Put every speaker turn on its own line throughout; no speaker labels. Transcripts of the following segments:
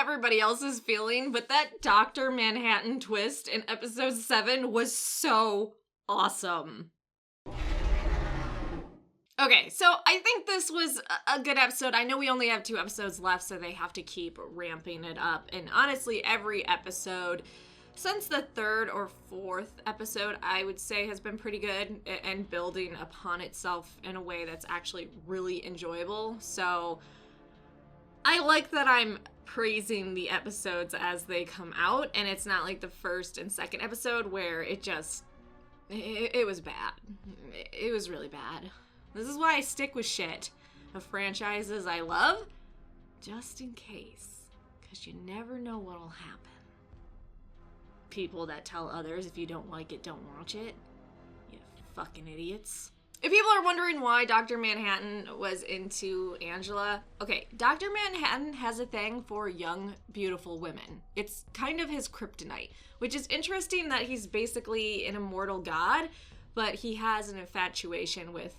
everybody else is feeling, but that Dr. Manhattan twist in episode 7 was so awesome. Okay, so I think this was a good episode. I know we only have 2 episodes left, so they have to keep ramping it up. And honestly, every episode since the 3rd or 4th episode, I would say, has been pretty good and building upon itself in a way that's actually really enjoyable. So I like that I'm praising the episodes as they come out, and it's not like the 1st and 2nd episode where it was bad. It was really bad. This is why I stick with shit of franchises I love, just in case, because you never know what'll happen. People that tell others if you don't like it, don't watch it. You fucking idiots. If people are wondering why Dr. Manhattan was into Angela, okay, Dr. Manhattan has a thing for young, beautiful women. It's kind of his kryptonite, which is interesting that he's basically an immortal god, but he has an infatuation with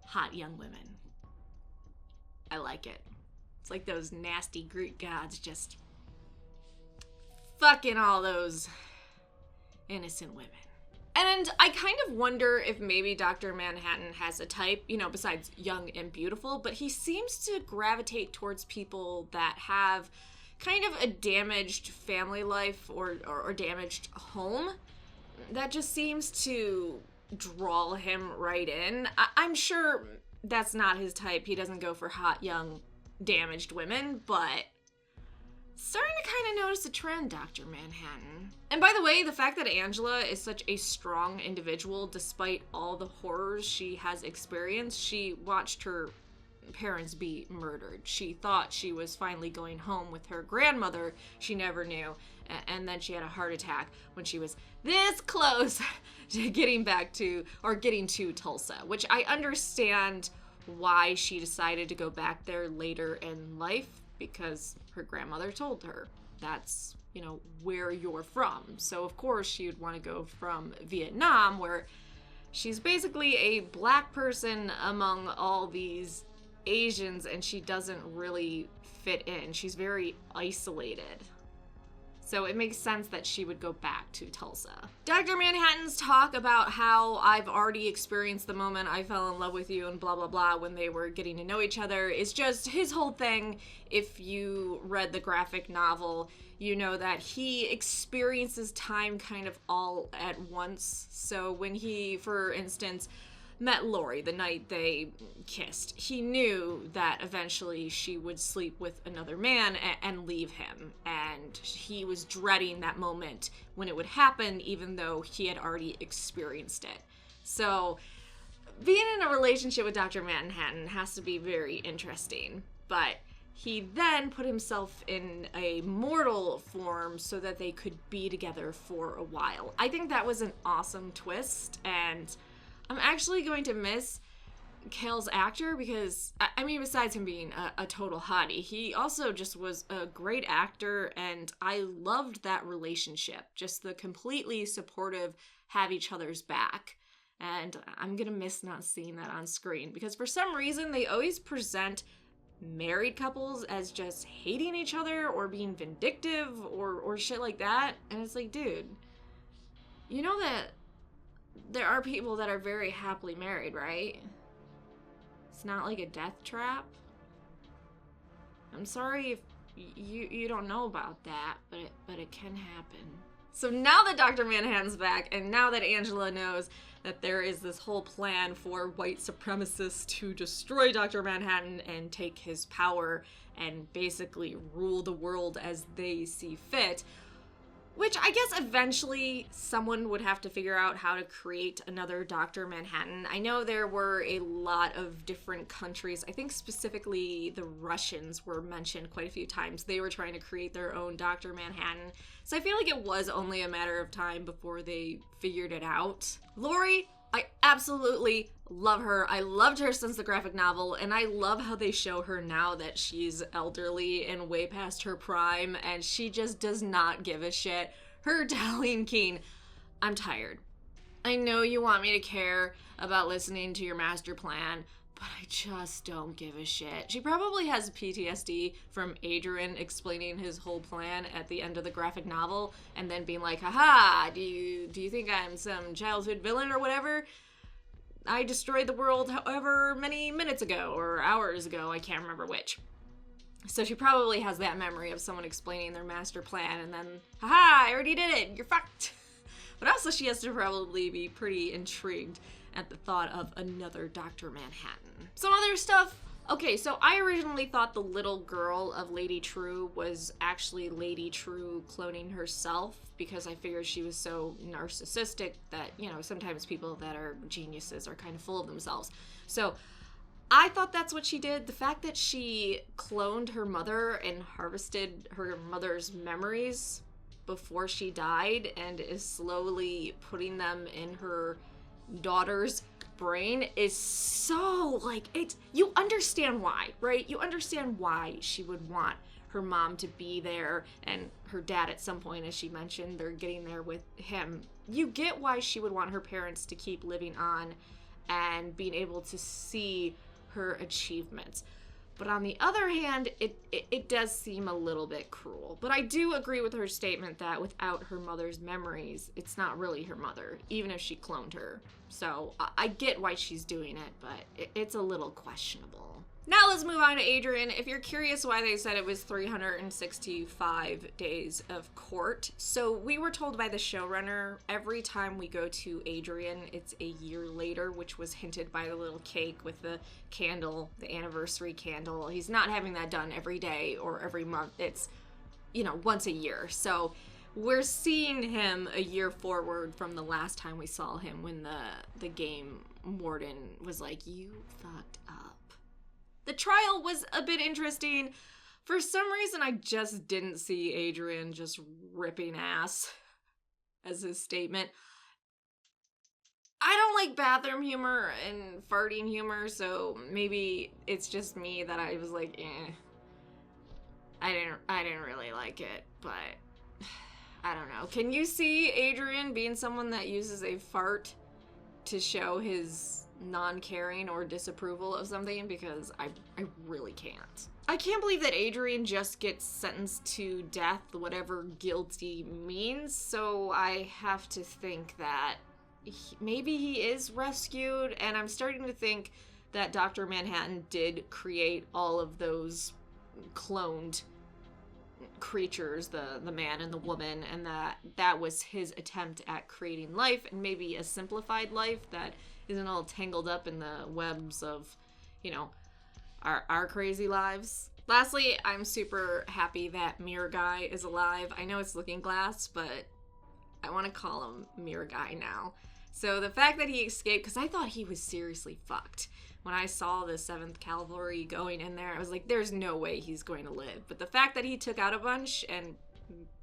hot young women. I like it. It's like those nasty Greek gods just fucking all those innocent women. And I kind of wonder if maybe Dr. Manhattan has a type, you know, besides young and beautiful, but he seems to gravitate towards people that have kind of a damaged family life or damaged home. That just seems to draw him right in. I'm sure that's not his type. He doesn't go for hot, young, damaged women, but starting to kind of notice a trend, Dr. Manhattan. And by the way, the fact that Angela is such a strong individual, despite all the horrors she has experienced, she watched her parents be murdered. She thought she was finally going home with her grandmother she never knew, and then she had a heart attack when she was this close to getting to Tulsa, which I understand why she decided to go back there later in life, because her grandmother told her that's, you know, where you're from. So of course she would want to go from Vietnam, where she's basically a black person among all these Asians, and she doesn't really fit in. She's very isolated. So it makes sense that she would go back to Tulsa. Dr. Manhattan's talk about how I've already experienced the moment I fell in love with you and blah, blah, blah when they were getting to know each other is just his whole thing. If you read the graphic novel, you know that he experiences time kind of all at once. So when he, for instance, met Laurie the night they kissed, he knew that eventually she would sleep with another man and leave him, and he was dreading that moment when it would happen, even though he had already experienced it. So being in a relationship with Dr. Manhattan has to be very interesting, but he then put himself in a mortal form so that they could be together for a while. I think that was an awesome twist, and I'm actually going to miss Kale's actor because, I mean, besides him being a total hottie, he also just was a great actor, and I loved that relationship. Just the completely supportive, have each other's back. And I'm gonna miss not seeing that on screen because for some reason they always present married couples as just hating each other or being vindictive or shit like that. And it's like, dude, you know that there are people that are very happily married, right? It's not like a death trap. I'm sorry if you don't know about that, but it can happen. So now that Dr. Manhattan's back, and now that Angela knows that there is this whole plan for white supremacists to destroy Dr. Manhattan and take his power and basically rule the world as they see fit, which I guess eventually someone would have to figure out how to create another Dr. Manhattan. I know there were a lot of different countries. I think specifically the Russians were mentioned quite a few times. They were trying to create their own Dr. Manhattan. So I feel like it was only a matter of time before they figured it out. Laurie, I absolutely love her. I loved her since the graphic novel, and I love how they show her now that she's elderly and way past her prime, and she just does not give a shit. Her telling Keen, I'm tired. I know you want me to care about listening to your master plan, but I just don't give a shit. She probably has PTSD from Adrian explaining his whole plan at the end of the graphic novel and then being like, haha, do you think I'm some childhood villain or whatever? I destroyed the world however many minutes ago or hours ago, I can't remember which. So she probably has that memory of someone explaining their master plan and then, haha, I already did it, you're fucked. But also she has to probably be pretty intrigued at the thought of another Dr. Manhattan. Some other stuff. Okay, so I originally thought the little girl of Lady True was actually Lady True cloning herself because I figured she was so narcissistic that, you know, sometimes people that are geniuses are kind of full of themselves. So I thought that's what she did. The fact that she cloned her mother and harvested her mother's memories before she died and is slowly putting them in her daughter's brain is so, like, it's, you understand why, right? You understand why she would want her mom to be there and her dad at some point, as she mentioned, they're getting there with him. You get why she would want her parents to keep living on and being able to see her achievements. But on the other hand, it does seem a little bit cruel. But I do agree with her statement that without her mother's memories, it's not really her mother, even if she cloned her. So I get why she's doing it, but it's a little questionable. Now let's move on to Adrian. If you're curious why they said it was 365 days of court, so we were told by the showrunner every time we go to Adrian, it's a year later, which was hinted by the little cake with the candle, the anniversary candle. He's not having that done every day or every month. It's, you know, once a year. So we're seeing him a year forward from the last time we saw him when the game warden was like, you fucked up. The trial was a bit interesting. For some reason, I just didn't see Adrian just ripping ass as his statement. I don't like bathroom humor and farting humor, so maybe it's just me that I was like, eh. I didn't really like it, but I don't know. Can you see Adrian being someone that uses a fart to show his non-caring or disapproval of something? Because I really can't. I can't believe that Adrian just gets sentenced to death, whatever guilty means, so I have to think that maybe he is rescued, and I'm starting to think that Dr. Manhattan did create all of those cloned creatures, the man and the woman, and that was his attempt at creating life, and maybe a simplified life that isn't all tangled up in the webs of, you know, our crazy lives. Lastly, I'm super happy that Mirror Guy is alive. I know it's Looking Glass, but I want to call him Mirror Guy now. So the fact that he escaped, because I thought he was seriously fucked. When I saw the 7th Cavalry going in there, I was like, there's no way he's going to live. But the fact that he took out a bunch and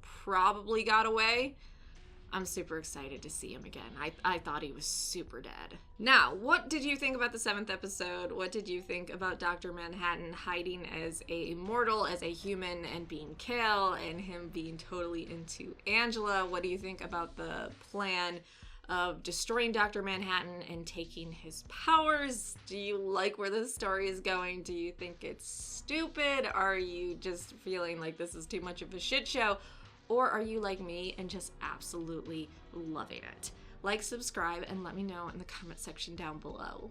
probably got away, I'm super excited to see him again. I thought he was super dead. Now, what did you think about the 7th episode? What did you think about Dr. Manhattan hiding as a mortal, as a human, and being Kale, and him being totally into Angela? What do you think about the plan of destroying Dr. Manhattan and taking his powers? Do you like where this story is going? Do you think it's stupid? Are you just feeling like this is too much of a shit show? Or are you like me and just absolutely loving it? Like, subscribe, and let me know in the comment section down below.